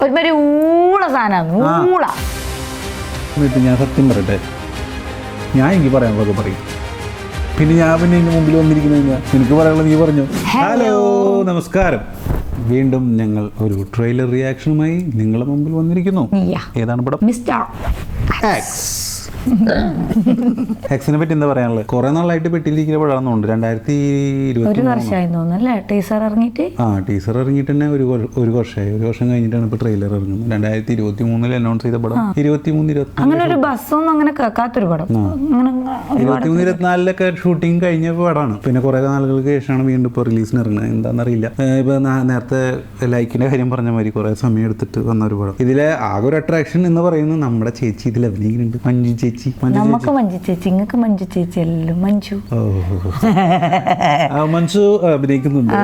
ഒരുമാതിരി ഊള സാധനമാണ് ഊള. ഞാൻ സത്യം പറയട്ടെ, ഞാൻ എനിക്ക് പറയാനുള്ളതൊക്കെ പറയും. പിന്നെ ഞാൻ പിന്നെ ഇതിന് മുമ്പിൽ വന്നിരിക്കുന്നത് എനിക്ക് പറയാനുള്ളത് നീ പറഞ്ഞു. ഹലോ, നമസ്കാരം. വീണ്ടും ഞങ്ങൾ ഒരു ട്രെയിലർ റിയാക്ഷനുമായി നിങ്ങളുടെ മുമ്പിൽ വന്നിരിക്കുന്നു. ഏതാണ് പടം? Mister X. എക്സിനെ പറ്റി എന്താ പറയാനുള്ളത്? കുറെ നാളായിട്ട് പെട്ടിയിലിരിക്കുന്ന പടമാണെന്നുണ്ട്. 2021 ടീസർ ഇറങ്ങിയിട്ട് ടീസർ ഇറങ്ങിയിട്ട് തന്നെ ഒരു വർഷമായി. ഒരു വർഷം കഴിഞ്ഞിട്ടാണ് ഇപ്പൊ ട്രെയിലർ ഇറങ്ങുന്നത്. 2023 അനൗൺസ് ചെയ്ത പടം 23-24 അങ്ങനെ ഒരു ബസ്സൊന്നും അങ്ങനെ കേൾക്കാത്തൊരു പടം. 23-24 ഷൂട്ടിംഗ് കഴിഞ്ഞ പടമാണ്. പിന്നെ കുറെ നാളുകൾക്ക് ശേഷമാണ് വീണ്ടും ഇപ്പൊ റിലീസിന് ഇറങ്ങുന്നത്. എന്താണെന്നറിയില്ല. ഇപ്പൊ നേരത്തെ ലൈക്കിന്റെ കാര്യം പറഞ്ഞ മാതിരി കുറെ സമയം എടുത്തിട്ട് വന്ന ഒരു പടം. ഇതിലെ ആകെ ഒരു അട്രാക്ഷൻ എന്ന് പറയുന്നത് നമ്മുടെ ചേച്ചി ഇതിൽ അഭിനയിക്കുന്നുണ്ട്. മഞ്ജു ചേച്ചി. നമുക്ക് മഞ്ജു ചേച്ചി, നിങ്ങൾക്ക് മഞ്ജു ചേച്ചി അല്ലല്ലോ, മഞ്ജു. മഞ്ജു അഭിനയിക്കുന്നുണ്ട്.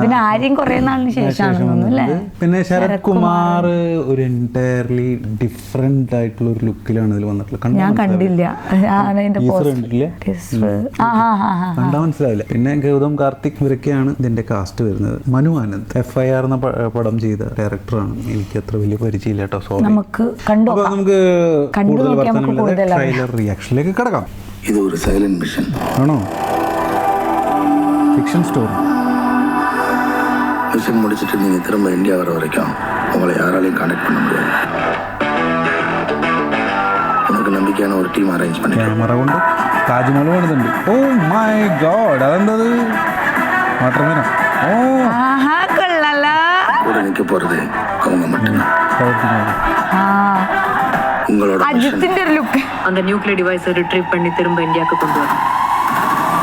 പിന്നെ ആരെയും കുറെ നാളിന് ശേഷമാണ്. പിന്നെ ശരത് കുമാർ ഒരു എൻറ്റയർലി ഡിഫറെന്റ് ആയിട്ടുള്ള ഒരു ലുക്കിലാണ് ഇതിൽ വന്നിട്ടുള്ളത്. ഞാൻ കണ്ടില്ല, കണ്ടാ മനസ്സിലാവില്ല. പിന്നെ ഗൗതം കാർത്തിക് ഇവരൊക്കെയാണ് ഇതിന്റെ കാസ്റ്റ് വരുന്നത്. മനു ആനന്ദ് FIR എന്ന പടം ചെയ്ത ഡയറക്ടറാണ്. എനിക്ക് അത്ര വലിയ പരിചയമില്ല കേട്ടോ, സോറി. നമുക്ക് ട്രെയിലർ റിയാക്ഷനിലേക്ക് കിടക്കാം. ഇത് ഒരു സൈലന്റ് മിഷൻ ആണോ? Fiction story. மிஷன் முடிச்சுட்டு நீங்கள் திரும்ப இந்தியா வர வரைக்கும் உங்களை யாராலையும் கான்டாக்ட் பண்ண முடியாது. எனக்கு நம்பிக்கையான ஒரு டீம் அரேஞ்ச் பண்ணி ക്യാമറ കൊണ്ട് താജ്മഹൽ പണിതുണ്ട്. Oh my God, അതെന്തത്? വാട്ടർമേനോ? ഓ கூட நிற்க போகிறது அவங்க மட்டும்தான். உங்களோட അജിത്തിന്റെ ഒരു ലുക്ക്. அந்த நியூக்ளியர் டிவைஸை ரிட்ரீவ் பண்ணி திரும்ப இந்தியாவுக்கு கொண்டு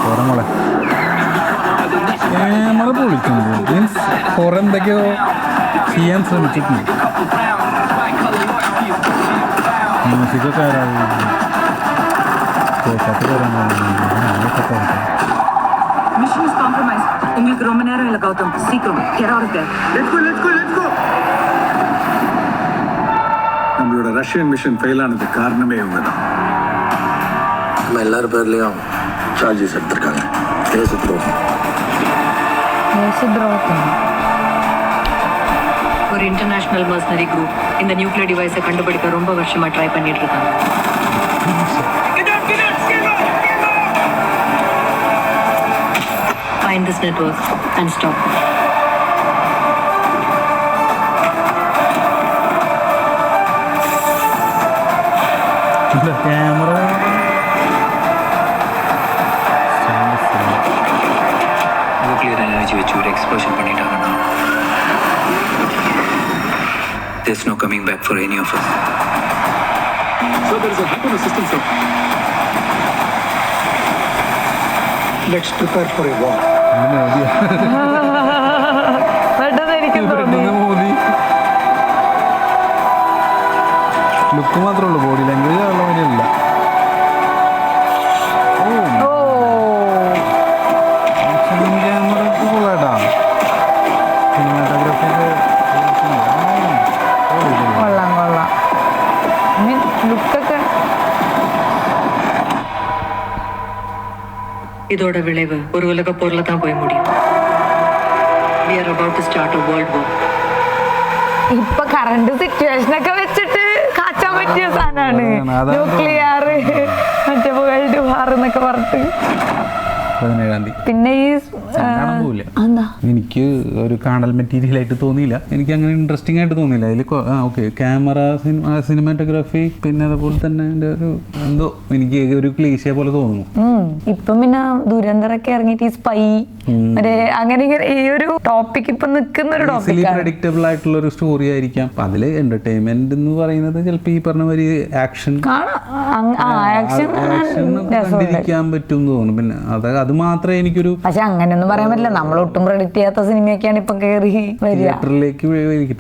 வரணும். ക്യാമറ പൊളിക്കുന്നത് മീൻസ് കുറെ എന്തൊക്കെയോ ചെയ്യാൻ ശ്രമിച്ചിട്ടുണ്ട്. മ്യൂസിക്കൊക്കെ மிஷன் இஸ் காம்ப்ரமைஸ். உங்களுக்கு ரொம்ப நேரம் இல்லை கௌதம், சீக்கிரம் get out of there. Let's go. நம்மளோட ரஷ்யன் மிஷன் ஃபெயில் ஆனதுக்கு காரணமே இவங்க தான். நம்ம எல்லாரும் பேர்லயும் சார்ஜஸ் எடுத்திருக்காங்க. ஒரு இன்டர்நேஷனல் மர்சனரி குரூப் இந்த நியூக்ளியர் டிவைஸை கண்டுபிடிக்க ரொம்ப வருஷமா ட்ரை பண்ணிட்டு இருக்காங்க. Find this network and stop. Camera nuclear energy வச்சு ஒரு எக்ஸ்ப்ளோஷன் பண்ணிட்டாங்கன்னா there's no coming back for any of us. So there is a hack on the system, sir. Let's prepare for a war. Look മാത്രമേ ഉള്ളൂ, body language ഉള്ള മാതിരിയല്ല. Camera കൊള്ളാട്ടാ. Cinematography കൊള്ളാം. ലുക്കൊക്കെ இதோட விளைவு ஒரு உலக போர்ல தான் போய் முடியும். We are about to start a world war. ഇപ്പൊ കറണ്ട് സിറ്റുവേഷനൊക്കെ വെച്ചിട്ട് കാച്ചാൻ പറ്റിയ സാധനമാണ് ന്യൂക്ലിയർ, മറ്റേ വേൾഡ് വാർ എന്നൊക്കെ പറഞ്ഞിട്ട്. 17-ാം തീയതി. പിന്നെ ഈ എനിക്ക് ഒരു കാണൽ മെറ്റീരിയൽ ആയിട്ട് തോന്നിയില്ല. എനിക്ക് അങ്ങനെ ഇൻട്രസ്റ്റിംഗ് ആയിട്ട് തോന്നിയില്ല. അതിൽ ഓക്കെ ക്യാമറ, സിനിമാറ്റോഗ്രാഫി, പിന്നെ അതുപോലെ തന്നെ എൻ്റെ ഒരു എന്തോ എനിക്ക് ഒരു ക്ലീശയെ പോലെ തോന്നുന്നു. ഇപ്പം പിന്നെ ദുരന്തരൊക്കെ ഇറങ്ങിയിട്ട് ഈ സ്പൈ അങ്ങനെ ഈ ഒരു ടോപ്പിക് ഇപ്പൊ നിൽക്കുന്ന ഒരു ടോപ്പിക് പ്രെഡിക്റ്റബിൾ ആയിട്ടുള്ള ഒരു സ്റ്റോറി ആയിരിക്കാം. അതില് എന്റർടൈൻമെന്റ് എന്ന് പറയുന്നത് ചിലപ്പോൾ ഈ പറഞ്ഞ മാതിരി ആക്ഷൻ കണ്ടിരിക്കാൻ പറ്റും എന്ന് തോന്നുന്നു. പിന്നെ അത് മാത്രമേ എനിക്കൊരു, പക്ഷെ അങ്ങനെയൊന്നും പറയാൻ പറ്റില്ല. നമ്മൾ ഒട്ടും പ്രഡിക്റ്റ് ചെയ്യാത്ത സിനിമയൊക്കെയാണ് ഇപ്പൊ കയറി തിയേറ്ററിലേക്ക്.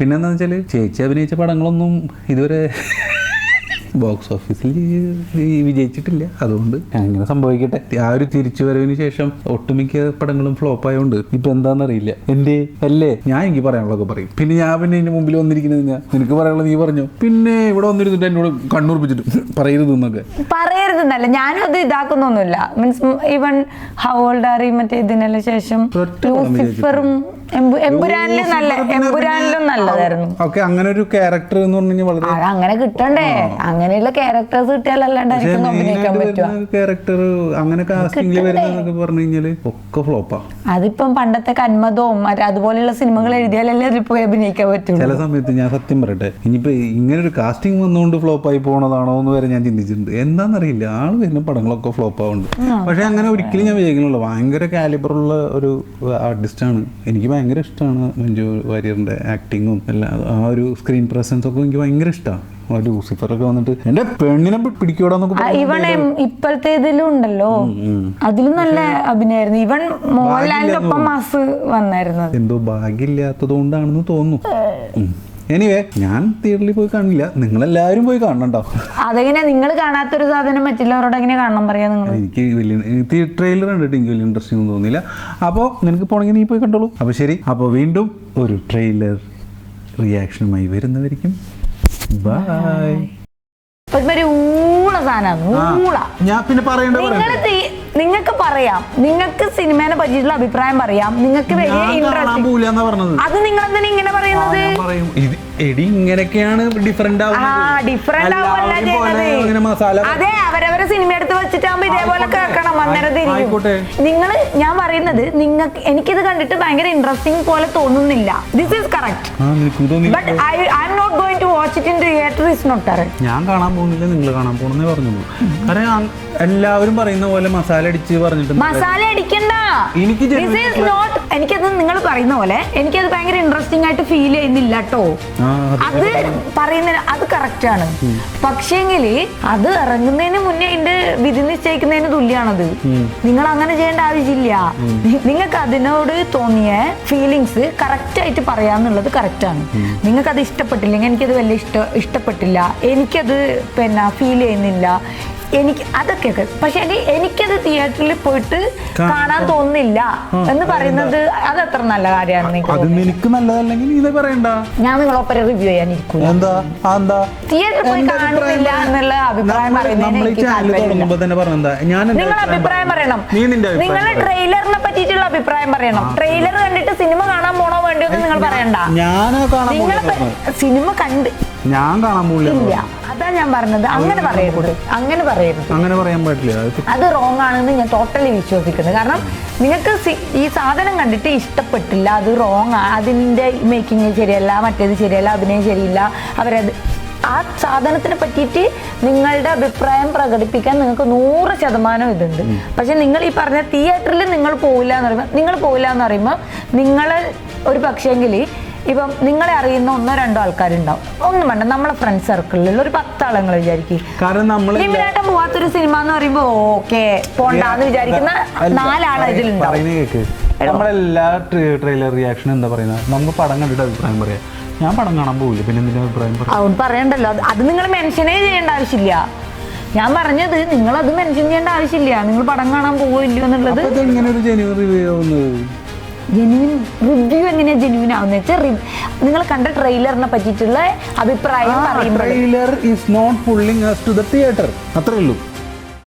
പിന്നെ എന്താ വെച്ചാല് ചേച്ചി അഭിനയിച്ച പടങ്ങളൊന്നും ഇതുവരെ ബോക്സ് ഓഫീസിൽ വിജയിച്ചിട്ടില്ല. അതുകൊണ്ട് അങ്ങനെ സംഭവിക്കട്ടെ. ആ ഒരു തിരിച്ചുവരവിന് ശേഷം ഒട്ടുമിക്ക പടങ്ങളും ഫ്ലോപ്പ് ആയതുകൊണ്ട് ഇപ്പൊ എന്താണെന്നറിയില്ല. എന്റെ അല്ലേ, ഞാൻ എനിക്ക് പറയാനുള്ളതൊക്കെ പറയും. പിന്നെ ഞാൻ പിന്നെ ഇതിന് മുമ്പിൽ വന്നിരിക്കുന്നത് നിനക്ക് പറയാനുള്ളത് നീ പറഞ്ഞു. പിന്നെ ഇവിടെ വന്നിരുന്നിട്ട് എന്നോട് കണ്ണുറപ്പിച്ചിട്ട് പറയരുതെന്നൊക്കെ. പറയരുതെന്നല്ല, ഞാനും അത് ഇതാക്കുന്നൊന്നുമില്ല. Means even how old are മറ്റേ ഇതിനെല്ലാം ശേഷം ലൂസിഫറും എമ്പുരാനിലും നല്ലതായിരുന്നു. ഓക്കെ, അങ്ങനെ ഒരു ക്യാരക്ടർ എന്ന് പറഞ്ഞു കഴിഞ്ഞാൽ വളരെ അങ്ങനെ കിട്ടണ്ടേ, അങ്ങനെയുള്ള ക്യാരക്ടേഴ്സ് കിട്ടിയാലല്ലാണ്ടായിരിക്കും അഭിനയിക്കാൻ പറ്റുക. ക്യാരക്ടർ അങ്ങനെ കാസ്റ്റിംഗിൽ വരുന്നതൊക്കെ പറഞ്ഞു കഴിഞ്ഞാല് ഒക്കെ ഫ്ലോപ്പാ. അതിപ്പം പണ്ടത്തെ കന്മതവും അതുപോലെയുള്ള സിനിമകൾ എഴുതിയാലല്ലേ അതിൽ പോയി അഭിനയിക്കാൻ പറ്റുള്ളൂ. ചില സമയത്ത് ഞാൻ സത്യം പറയട്ടെ, ഇനിയിപ്പോ ഇങ്ങനെ ഒരു കാസ്റ്റിംഗ് വന്നുകൊണ്ട് ഫ്ലോപ്പായി പോണതാണോ എന്ന് വരെ ഞാൻ ചിന്തിച്ചിട്ടുണ്ട്. എന്താണെന്നറിയില്ല, ആള് വരുന്ന പടങ്ങളൊക്കെ ഫ്ലോപ്പ് ആവുന്നുണ്ട്. പക്ഷെ അങ്ങനെ ഒരിക്കലും ഞാൻ വിചാരിക്കുന്നുള്ളൂ. ഭയങ്കര കാലിബറുള്ള ഒരു ആർട്ടിസ്റ്റാണ്. എനിക്ക് ഭയങ്കര ഇഷ്ടമാണ് മഞ്ജു വാര്യറിന്റെ ആക്ടിങ്ങും എല്ലാം. ആ ഒരു സ്ക്രീൻ പ്രസൻസ് ഒക്കെ എനിക്ക് ഭയങ്കര ഇഷ്ടമാണ്. ലൂസിഫറൊക്കെ വന്നിട്ട് എന്റെ പെണ്ണിനെ പിടിക്കൂടാന്നൊക്കെ ഇവൺ ഇപ്പോഴത്തെ ഇതിലും ഉണ്ടല്ലോ, അതിലും നല്ല അഭിനയായിരുന്നു. ഇവൻ മോഹൻലാലിന്റെ ഒപ്പം മാസ് വന്നായിരുന്നു. എന്തോ ഭാഗ്യമില്ലാത്തത് കൊണ്ടാണെന്ന് തോന്നുന്നു. എനിവേ, ഞാൻ തിയേറ്ററിൽ പോയി കാണില്ല, നിങ്ങളെല്ലാവരും പോയി കാണണ്ടോ. അതെങ്ങനെ നിങ്ങൾ കാണാത്തൊരു സാധനം മറ്റുള്ളവരോട് എങ്ങനെ കാണണം പറയാ നിങ്ങൾ? എനിക്ക് വലിയ ട്രെയിലർ കണ്ടിട്ട് എനിക്ക് വലിയ ഇൻട്രസ്റ്റിംഗ് ഒന്നും തോന്നിയില്ല. അപ്പോൾ നിനക്ക് പോണെങ്കിൽ നീ പോയി കണ്ടോളൂ. അപ്പോൾ ശരി, അപ്പോൾ വീണ്ടും ഒരു ട്രെയിലർ റിയാക്ഷനുമായി വരുന്നവരിക്കും ബൈ. ഒരു ഊള സാധനമാണ്. ഞാൻ പിന്നെ പറയണ്ട, നിങ്ങൾക്ക് പറയാം, നിങ്ങൾക്ക് സിനിമേനെ പറ്റിയിട്ടുള്ള അഭിപ്രായം പറയാം, നിങ്ങൾക്ക് വലിയ ഇൻട്രസ്റ്റ്. അത് നിങ്ങൾ എന്തിനാ ഇങ്ങനെ പറയുന്നത്? എടി ഇങ്ങനെയൊക്കെയാണ് ഡിഫറെന്റ് അതെ, അവരവരെ സിനിമ എടുത്ത് വെച്ചിട്ടാകുമ്പോ ഇതേപോലെ കേൾക്കണം, അന്നേരം നിങ്ങൾ. ഞാൻ പറയുന്നത് നിങ്ങൾക്ക് എനിക്കിത് കണ്ടിട്ട് ഭയങ്കര ഇൻട്രസ്റ്റിംഗ് പോലെ തോന്നുന്നില്ല. This is correct, but I'm not going to watch it in theatre. Is not correct. ഞാൻ കാണാൻ പോകുന്നില്ല, നിങ്ങൾ കാണാൻ പോണെന്നേ പറഞ്ഞുള്ളൂ. കാരണം എല്ലാവരും പറയുന്ന പോലെ മസാല അടിച്ച് പറഞ്ഞിട്ട് മസാല അടിക്കണ്ട. എനിക്കത് നിങ്ങൾ പറയുന്ന പോലെ എനിക്കത് ഭയങ്കര ഇൻട്രസ്റ്റിംഗ് ആയിട്ട് ഫീൽ ചെയ്യുന്നില്ല കേട്ടോ. അത് പറയുന്ന അത് കറക്റ്റ് ആണ്. പക്ഷേങ്കില് അത് ഇറങ്ങുന്നതിന് മുന്നേ അതിന്റെ വിധി നിശ്ചയിക്കുന്നതിന് തുല്യാണത്. നിങ്ങൾ അങ്ങനെ ചെയ്യേണ്ട ആവശ്യമില്ല. നിങ്ങൾക്ക് അതിനോട് തോന്നിയ ഫീലിങ്സ് കറക്റ്റ് ആയിട്ട് പറയാന്നുള്ളത് കറക്റ്റ് ആണ്. നിങ്ങൾക്ക് അത് ഇഷ്ടപ്പെട്ടില്ലെങ്കിൽ എനിക്കത് വലിയ ഇഷ്ടപ്പെട്ടില്ല, എനിക്കത് പിന്നെ ഫീൽ ചെയ്യുന്നില്ല, എനിക്ക് അതൊക്കെ. പക്ഷെ എനിക്കത് തിയേറ്ററിൽ പോയിട്ട് കാണാൻ തോന്നുന്നില്ല എന്ന് പറയുന്നത് അത് അത്ര നല്ല കാര്യമാണ്. എനിക്ക് നല്ലതല്ലെങ്കിൽ നീ പറയണ്ട, ഞാൻ നിങ്ങളൊപ്പം റിവ്യൂ ചെയ്യാനിരിക്കും. തിയേറ്ററിൽ പോയി കാണുന്നില്ല എന്നുള്ള അഭിപ്രായം പറയുന്നതിന് നിങ്ങൾ അഭിപ്രായം പറയണം. നിങ്ങൾ ട്രെയിലറിനെ പറ്റിയിട്ടുള്ള അഭിപ്രായം പറയണം. ട്രെയിലർ കണ്ടിട്ട് സിനിമ കാണാൻ പോണോ വേണ്ടിയോ എന്ന് നിങ്ങൾ പറയണ്ട. നിങ്ങൾ സിനിമ കണ്ട് ഞാൻ കാണാൻ പോകില്ല, അതാ ഞാൻ പറഞ്ഞത്. അങ്ങനെ പറയരുത്, അങ്ങനെ പറയാൻ പറ്റില്ല. അത് റോങ് ആണെന്ന് ഞാൻ ടോട്ടലി വിശ്വസിക്കുന്നത്. കാരണം നിങ്ങൾക്ക് ഈ സാധനം കണ്ടിട്ട് ഇഷ്ടപ്പെട്ടില്ല, അത് റോങ്, അതിൻ്റെ മേക്കിങ് ശരിയല്ല, മറ്റേത് ശരിയല്ല, അഭിനയം ശരിയില്ല, അവരത് ആ സാധനത്തിനെ പറ്റിയിട്ട് നിങ്ങളുടെ അഭിപ്രായം പ്രകടിപ്പിക്കാൻ നിങ്ങൾക്ക് 100% ഇതുണ്ട്. പക്ഷെ നിങ്ങൾ ഈ പറഞ്ഞ തിയേറ്ററിൽ നിങ്ങൾ പോവില്ല എന്ന് പറയുമ്പോൾ നിങ്ങൾ ഒരു പക്ഷേങ്കിൽ ഇപ്പം നിങ്ങളെ അറിയുന്ന 1-2 ആൾക്കാരുണ്ടാവും. ഒന്നും വേണ്ട, നമ്മളെ ഫ്രണ്ട് സർക്കിളിലുള്ള ഒരു 10 ആളുകൾ വിചാരിക്കും. ലിമിനായിട്ട് പോവാത്തൊരു സിനിമ എന്ന് പറയുമ്പോ ഓക്കെ പോണ്ടാന്ന് വിചാരിക്കുന്ന 4 ആൾ ഇതിലുണ്ടാവും. നമ്മളെല്ലാ ട്രെയിലർ റിയാക്ഷൻ എന്താ പറയുന്നത്, നമുക്ക് പടം കണ്ടിട്ട് അഭിപ്രായം പറയാം. ഞാൻ പടം കാണാൻ പോകില്ല, പിന്നെ എന്തിനാ അഭിപ്രായം പറയാം? അതുകൊണ്ട് പറയണ്ടല്ലോ, അത് നിങ്ങൾ മെൻഷനേ ചെയ്യേണ്ട ആവശ്യമില്ല. ഞാൻ പറഞ്ഞത് നിങ്ങളത് മെൻഷൻ ചെയ്യേണ്ട ആവശ്യമില്ല. നിങ്ങൾ പടം കാണാൻ പോവില്ലോ എന്നുള്ളത്. ജെന്യൂൻ റിവ്യൂ എങ്ങനെയാ ജെന്യൂൻ ആവുന്ന വെച്ചാൽ നിങ്ങൾ കണ്ട ട്രെയിലറിനെ പറ്റിയിട്ടുള്ള അഭിപ്രായം പറയുമ്പോൾ trailer is not pulling us to the theater, അത്രേ ഉള്ളൂ.